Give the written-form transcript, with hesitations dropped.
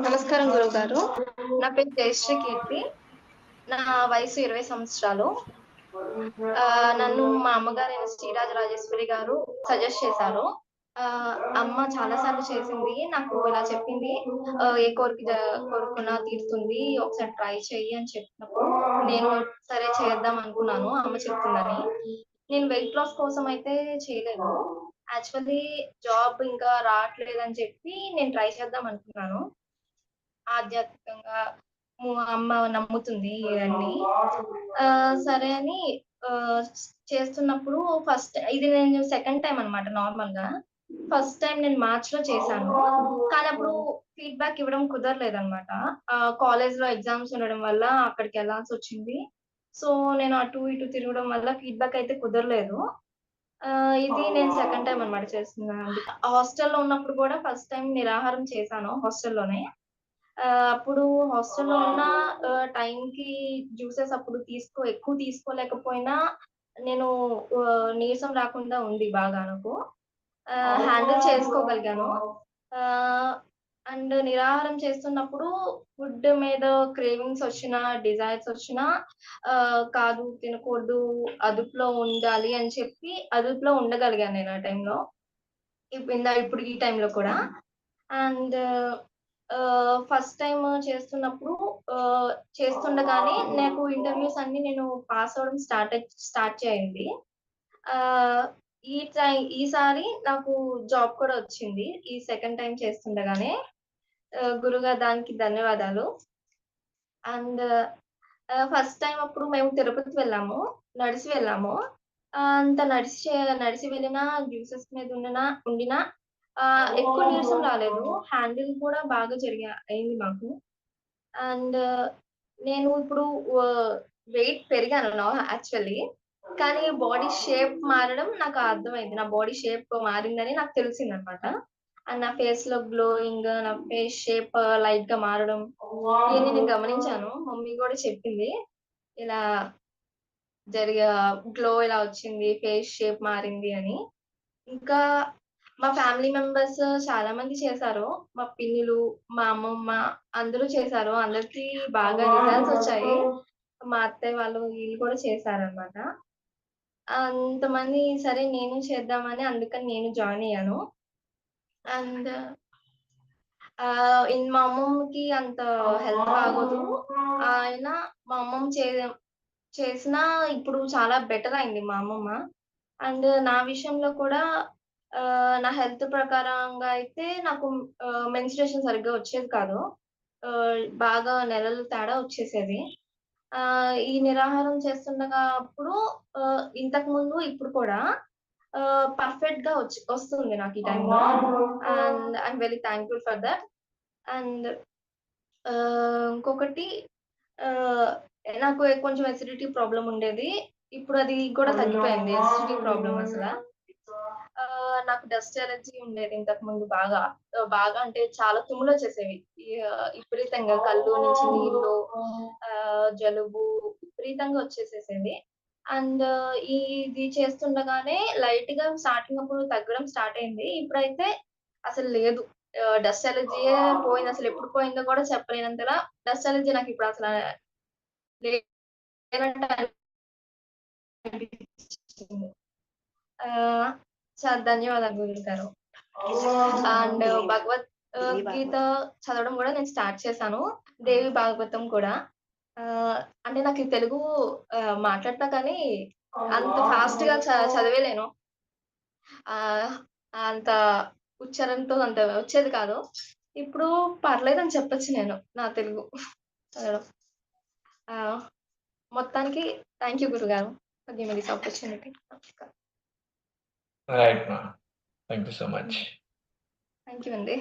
నమస్కారం గురువుగారు. నా పేరు జయశ్రీ కీర్తి. నా వయసు 20 సంవత్సరాలు. నన్ను మా అమ్మగారైన శ్రీరాజ రాజేశ్వరి గారు సజెస్ట్ చేశారు. అమ్మ చాలా సార్లు చేసింది. నాకు ఇలా చెప్పింది. ఏ కోరుకున్నా తీరుతుంది. ఒకసారి ట్రై చెయ్యి అని చెప్పినప్పుడు నేను సరే చేద్దాం అనుకున్నాను అమ్మ చెప్తుందని. నేను వెయిట్ లాస్ కోసం అయితే చేయలేదు. యాక్చువల్లీ జాబ్ ఇంకా రావట్లేదని చెప్పి నేను ట్రై చేద్దాం అనుకున్నాను. ఆధ్యాత్మికంగా అమ్మ నమ్ముతుంది ఇవన్నీ. సరే అని చేస్తున్నప్పుడు ఇది నేను సెకండ్ టైమ్ అనమాట నార్మల్‌గా. ఫస్ట్ టైమ్ నేను మార్చ్‌లో చేశాను. కానీ అప్పుడు ఫీడ్‌బ్యాక్ ఇవ్వడం కుదరలేదనమాట. కాలేజ్‌లో ఎగ్జామ్స్ ఉండడం వల్ల అక్కడికెళ్ళాల్సొచ్చింది. సో, నేను అటు ఇటు తిరగడం వల్ల ఫీడ్‌బ్యాక్ అయితే కుదరలేదు. ఇది నేను సెకండ్ టైమ్ అనమాట చేస్తున్నాను. హాస్టల్‌లో ఉన్నప్పుడు కూడా ఫస్ట్ టైమ్ నిరాహారం చేశాను హాస్టల్‌లోనే. అప్పుడు హాస్టల్‌లో ఉన్న టైంకి జ్యూసెస్ అప్పుడు ఎక్కువ తీసుకోలేకపోయినా నేను నీరసం రాకుండా ఉంది బాగా నాకు. హ్యాండిల్ చేసుకోగలిగాను. ఆహ్, అండ్ నిరాహారం చేస్తున్నప్పుడు ఫుడ్ మీద క్రేవింగ్స్ వచ్చినా, డిజైర్స్ వచ్చినా కాదు తినకూడదు, అదుపులో ఉండాలి అని చెప్పి అదుపులో ఉండగలిగాను నేను ఆ టైంలో. ఇప్పుడు ఈ టైంలో కూడా. అండ్ ఫస్ట్ టైమ్ చేస్తున్నప్పుడు చేస్తుండగానే నాకు ఇంటర్వ్యూస్ అన్నీ నేను పాస్ అవ్వడం స్టార్ట్ చేయండి. ఆహ్, ఈసారి నాకు జాబ్ కూడా వచ్చింది. ఈ సెకండ్ టైమ్ చేస్తుండగానే. గురువుగారు దానికి ధన్యవాదాలు. అండ్ ఫస్ట్ టైమ్ అప్పుడు మేము తిరుపతి వెళ్ళాము. నడిసి వెళ్ళాము. అంత నడిసి వెళ్ళినా జ్యూసెస్ మీద ఉండినా ఎక్కువ నీరసం రాలేదు. హ్యాండిల్ కూడా బాగా అయింది మాకు. అండ్ నేను ఇప్పుడు ఆహ్, వెయిట్ పెరిగాను యాక్చువల్లీ. కానీ బాడీ షేప్ మారడం నాకు అర్థమైంది. నా బాడీ షేప్ మారిందని నాకు తెలిసిందనమాట. అండ్ నా ఫేస్‌లో గ్లోయింగ్, నా ఫేస్ షేప్ లైట్‌గా మారడం ఇయన్నీ నేను గమనించాను. మమ్మీ గూడా చెప్పింది. ఇలా జరిగా గ్లో ఇలా వచ్చింది, ఫేస్ షేప్ మారింది అని. ఇంకా మా ఫ్యామిలీ మెంబర్స్ చాలా మంది చేశారు. మా పిన్నిలు, మా అమ్మమ్మ అందరూ చేశారు. అందరికి బాగా రిజల్ట్స్ వచ్చాయి. మా అత్తయ్య వాళ్ళు వీళ్ళు కూడా చేశారనమాట. అంతమంది సరే నేను చేద్దామని అందుకని నేను జాయిన్ అయ్యాను. అండ్ మా అమ్మమ్మకి అంత హెల్త్ బాగోదు. ఆయన మా అమ్మమ్మ చేసినా ఇప్పుడు చాలా బెటర్ అయింది మా అమ్మమ్మ. అండ్ నా విషయంలో కూడా నా హెల్త్ ప్రకారంగా అయితే నాకు మెన్స్ట్రుయేషన్ సరిగ్గా వచ్చేది కాదు. బాగా నెలలు తేడా వచ్చేసేది. ఈ నిరాహారం చేస్తుండగా అప్పుడు ఇంతకుముందు ఇప్పుడు కూడా పర్ఫెక్ట్‌గా వస్తుంది నాకు ఈ టైంలో. And I'm very thankful for that. And ఇంకొకటి ఆహ్, నాకు కొంచెం అసిడిటీ ప్రాబ్లమ్ ఉండేది. ఇప్పుడు అది కూడా తగ్గిపోయింది. అసిడిటీ ప్రాబ్లమ్ అసల. నాకు డస్ట్ అలర్జీ ఉండేది ఇంతకుముందు బాగా. బాగా అంటే చాలా తుమ్ములొచ్చేసేవి. విపరీతంగా కళ్ళు నుంచి నీళ్ళు, జలుబు విపరీతంగా వచ్చేసేసేది. అండ్ ఇది చేస్తుండగానే లైట్‌గా స్టార్టింగ్ అప్పుడు తగ్గడం స్టార్ట్ అయింది. ఇప్పుడైతే అసలు లేదు. డస్ట్ అలర్జీయే పోయింది. అసలెప్పుడు పోయిందో కూడా చెప్పలేనంతలా డస్ట్ అలర్జీ నాకిప్పుడు అసల లేనట్టు అనిపించింది. ఆహ్, ధన్యవాదాలు గురువుగారు. అండ్ గీత చదవడం గూడా నేను స్టార్ట్ చేశాను. దేవి భాగవతం కూడా. అంటే నాకు తెలుగు మాట్లాడతా కానీ అంత ఫాస్ట్‌గా చదివేలేను. ఆహ్, అంత ఉచ్చారణతో అంత వచ్చేది కాదు. ఇప్పుడు పర్లేదని చెప్పొచ్చు నేను నా తెలుగు చదవడం. ఆహ్, మొత్తానికి థాంక్ యూ గురుగారు for giving this opportunity. Right మా. Thank you so much. Thank you అండి.